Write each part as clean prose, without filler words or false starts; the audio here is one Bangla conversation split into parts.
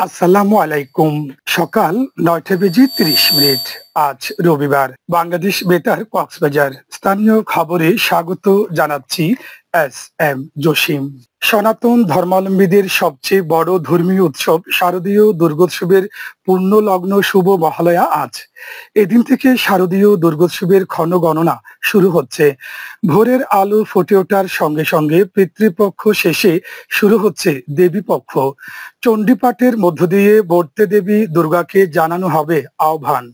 আসসালামু আলাইকুম। সকাল ৯টা বেজে ৩০ মিনিট। আজ রবিবার। বাংলাদেশ বেতার কক্সবাজার স্থানীয় খবরে স্বাগত জানাচ্ছি এস এম জসিম। সনাতন ধর্মাবলম্বীদের সবচেয়ে বড় ধর্মীয় উৎসব শারদীয় দুর্গোৎসবের পূর্ণ লগ্ন শুভ মহালয়া আজ। এদিন থেকে শারদীয় দুর্গোৎসবের ক্ষণগণনা শুরু হচ্ছে। ভোরের আলো ফুটে ওঠার সঙ্গে সঙ্গে পিতৃপক্ষ শেষে শুরু হচ্ছে দেবীপক্ষ। চণ্ডীপাঠের মধ্য দিয়ে বর্তে দেবী দুর্গাকে জানানো হবে আহ্বান।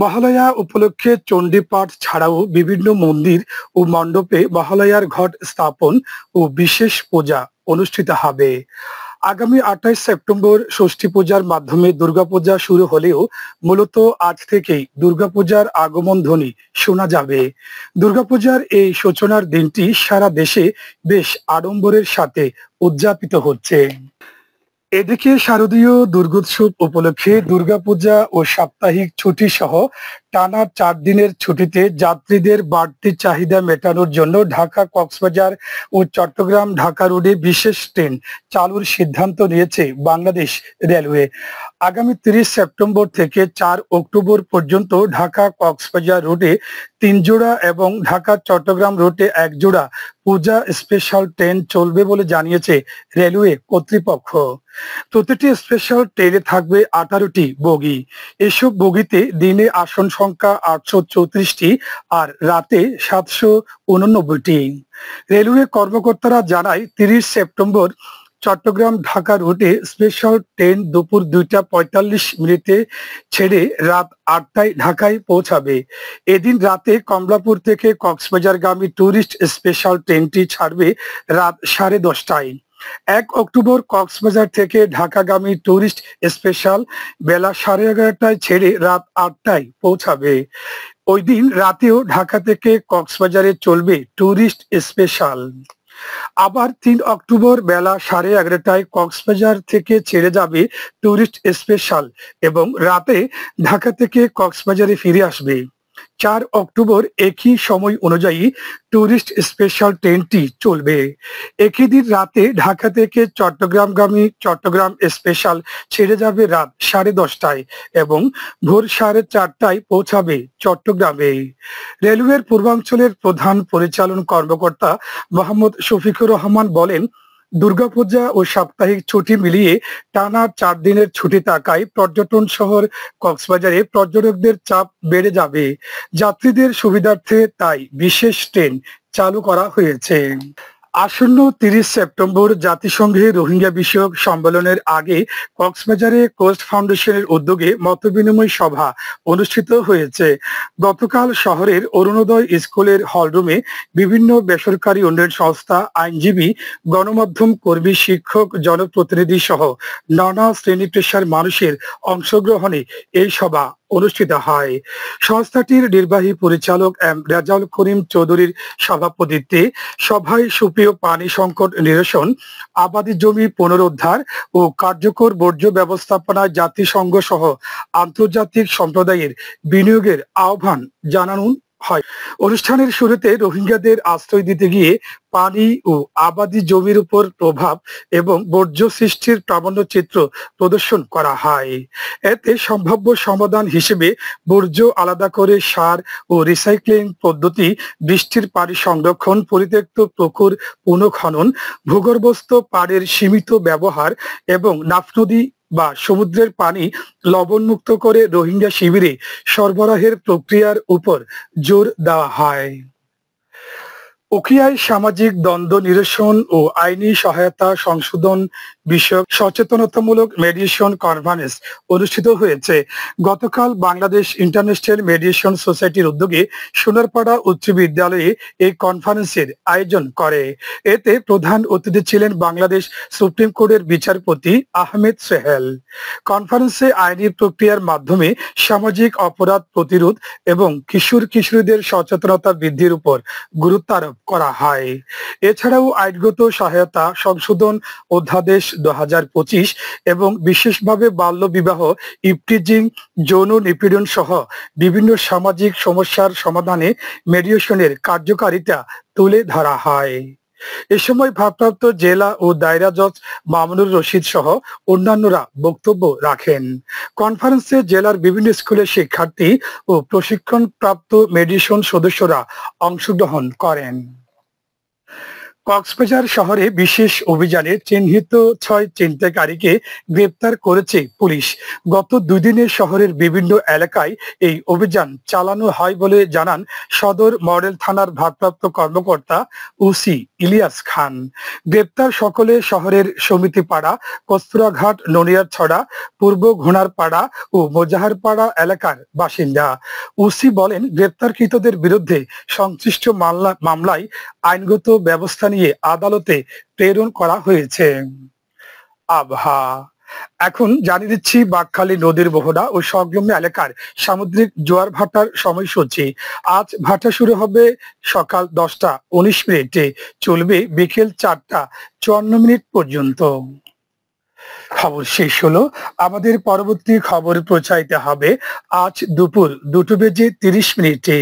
মহালয়া উপলক্ষে চণ্ডীপাঠ ছাড়াও বিভিন্ন মন্দির ও মণ্ডপে মহালয়ার ঘট স্থাপন ও বিশেষ পূজা অনুষ্ঠিত হবে। আগামী ২৮ সেপ্টেম্বর ষষ্ঠী পূজার মাধ্যমে দুর্গাপূজা শুরু হলেও মূলত আজ থেকেই দুর্গাপূজার আগমন ধ্বনি শোনা যাবে। দুর্গাপূজার এই সূচনার দিনটি সারা দেশে বেশ আড়ম্বরের সাথে উদযাপিত হচ্ছে। এদিকে শারদীয় দুর্গোৎসব উপলক্ষে দুর্গাপূজা ও সাপ্তাহিক ছুটি সহ টানা ৪ দিনের ছুটিতে যাত্রীদের বাড়তি চাহিদা মেটানোর জন্য ঢাকা কক্সবাজার ও চট্টগ্রাম ঢাকা রোডে বিশেষ ট্রেন চালুর সিদ্ধান্ত নিয়েছে বাংলাদেশ রেলওয়ে। আগামী ৩০ সেপ্টেম্বর থেকে ৪ অক্টোবর পর্যন্ত ঢাকা কক্সবাজার রুটে ৩ জোড়া এবং ঢাকা চট্টগ্রাম রুটে ১ জোড়া পূজা স্পেশাল ট্রেন চলবে বলে জানিয়েছে রেলওয়ে কর্তৃপক্ষ। প্রতিটি স্পেশাল ট্রেনে থাকবে ১৮টি বগি। এসব বগিতে দিনে আসন সংখ্যা ৮৩৪টি আর রাতে ৭৮৯টি। রেলওয়ে কর্মকর্তারা জানায় ৩০ সেপ্টেম্বর চট্টগ্রাম ঢাকা রুটে স্পেশাল ট্রেন দুপুর ২টা ৪৫ মিনিটে ছেড়ে রাত ৮টায় ঢাকায় পৌঁছাবে। এদিন রাতে কমলাপুর থেকে কক্সবাজারগামী ট্যুরিস্ট স্পেশাল ট্রেনটি ছাড়বে রাত ১০:৩০টায়। ১ অক্টোবর কক্সবাজার থেকে ঢাকাগামী ট্যুরিস্ট স্পেশাল বেলা ১১:৩০টায় ছেড়ে রাত ৮টায় পৌঁছাবে। ওই দিন রাতেও ঢাকা থেকে কক্সবাজারে চলবে ট্যুরিস্ট স্পেশাল। আবার ৩ অক্টোবর বেলা ১১:৩০টায় কক্সবাজার থেকে ছেড়ে যাবে ট্যুরিস্ট স্পেশাল এবং রাতে ঢাকা থেকে কক্সবাজারে ফিরে আসবে। ৪ অক্টোবর একই সময় অনুযায়ী ট্যুরিস্ট স্পেশাল ট্রেনটি চলবে। একই দিন রাতে ঢাকা থেকে চট্টগ্রামগামী চট্টগ্রাম স্পেশাল ছেড়ে যাবে রাত ১০:৩০টায় এবং ভোর ৪:৩০টায় পৌঁছাবে চট্টগ্রামে। রেলওয়ের পূর্বাঞ্চলের প্রধান পরিচালন কর্মকর্তা মোহাম্মদ শফিকুর রহমান বলেন, দুর্গাপূজা ও সাপ্তাহিক ছুটি মিলিয়ে টানা ৪ দিনের ছুটি থাকায় পর্যটন শহর কক্সবাজারে পর্যটকদের চাপ বেড়ে যাবে। যাত্রীদের সুবিধার্থে তাই বিশেষ ট্রেন চালু করা হয়েছে। আসন্ন ৩০ সেপ্টেম্বর জাতিসংঘে রোহিঙ্গা বিষয়ক সম্মেলনের আগে কক্সবাজারে কোস্ট ফাউন্ডেশনের উদ্যোগে মতবিনিময় সভা অনুষ্ঠিত হয়েছে। গতকাল শহরের অরুণোদয় স্কুলের হলরুমে বিভিন্ন বেসরকারি উন্নয়ন সংস্থা, আইনজীবী, গণমাধ্যম কর্মী, শিক্ষক, জনপ্রতিনিধি সহ নানা শ্রেণী পেশার মানুষের অংশগ্রহণে এই সভা অনুষ্ঠিত হয়। সংস্থাটির নির্বাহী পরিচালক এম রেজাউল করিম চৌধুরীর সভাপতিত্বে সভায় সুপেয় পানি সংকট নিরসন, আবাদি জমি পুনরুদ্ধার ও কার্যকর বর্জ্য ব্যবস্থাপনায় জাতিসংঘ সহ আন্তর্জাতিক সম্প্রদায়ের বিনিয়োগের আহ্বান জানানো হয়। অনুষ্ঠানের শুরুতে রোহিঙ্গাদের আশ্রয় দিতে গিয়ে পানি ও আবাদি জমির উপর প্রভাব এবং বর্জ্য সৃষ্টির প্রামাণ্যচিত্র প্রদর্শন করা হয়। এতে সম্ভাব্য সমাধান হিসেবে বর্জ্য আলাদা করে সার ও রিসাইক্লিং পদ্ধতি, বৃষ্টির পানি সংরক্ষণ, পরিত্যক্ত পুকুর পুনঃখনন, ভূগর্ভস্থ পাড়ের সীমিত ব্যবহার এবং নাফ নদী বা সমুদ্রের পানি লবণমুক্ত করে রোহিঙ্গা শিবিরে সরবরাহের প্রক্রিয়ার উপর জোর দেওয়া হয়। উখিয়ায় সামাজিক দ্বন্দ্ব নিরসন ও আইনি সহায়তা সংশোধন বিষয়ক সচেতনতামূলক মেডিয়েশন কনফারেন্স অনুষ্ঠিত হয়েছে। গতকাল বাংলাদেশ ইন্টারন্যাশনাল মেডিয়েশন সোসাইটির উদ্যোগে সোনারপাড়া উচ্চ বিদ্যালয়ে এই কনফারেন্সের আয়োজন করে। এতে প্রধান অতিথি ছিলেন বাংলাদেশ সুপ্রিম কোর্টের বিচারপতি আহমেদ সোহেল। কনফারেন্সে আইনি প্রক্রিয়ার মাধ্যমে সামাজিক অপরাধ প্রতিরোধ এবং কিশোর কিশোরীদের সচেতনতা বৃদ্ধির উপর গুরুত্ব আরোপ করা হয়। এছাড়াও আইনগত সহায়তা সংশোধন অধ্যাদেশ ২০২৫ এবং বিশেষভাবে বাল্য বিবাহ, ইভটিজিং, যৌন নিপীড়ন সহ বিভিন্ন সামাজিক সমস্যার সমাধানে মেডিয়েশনের কার্যকারিতা তুলে ধরা হয়। এ সময় ভারপ্রাপ্ত জেলা ও দায়রা জজ মামুনুর রশিদ সহ অন্যান্যরা বক্তব্য রাখেন। কনফারেন্সে জেলার বিভিন্ন স্কুলের শিক্ষার্থী ও প্রশিক্ষণপ্রাপ্ত মেডিসন সদস্যরা অংশগ্রহণ করেন। কক্সবাজার শহরে বিশেষ অভিযানে চিহ্নিত ৬ ছিনতাইকারীকে গ্রেপ্তার করেছে পুলিশ। গত ২ দিনে শহরের বিভিন্ন এলাকায় এই অভিযান চালানো হয় বলে জানান সদর মডেল থানার ভারপ্রাপ্ত কর্মকর্তা ওসি ইলিয়াস খান। গ্রেপ্তার সকলে শহরের সমিতিপাড়া, কস্তুরাঘাট, ননিয়ারছড়া, পূর্ব ঘোনারপাড়া ও মোজাহারপাড়া এলাকার বাসিন্দা। ওসি বলেন, গ্রেপ্তারকৃতদের বিরুদ্ধে সংশ্লিষ্ট মামলায় আইনগত ব্যবস্থা নিয়ে আদালতে প্রেরণ করা হয়েছে। আবহাওয়া এখন জানিয়ে দিচ্ছি বাঁকখালী নদীর মোহনা ও সংলগ্ন এলাকার সামুদ্রিক জোয়ার ভাটার সময়সূচি। আজ ভাটা শুরু হবে সকাল 10টা 19 মিনিটে, চলবে বিকেল 4টা 54 মিনিট পর্যন্ত। খবর শেষ হলো। আমাদের পরবর্তী খবর প্রচারিত হবে আজ দুপুর 2টো বেজে 30 মিনিটে।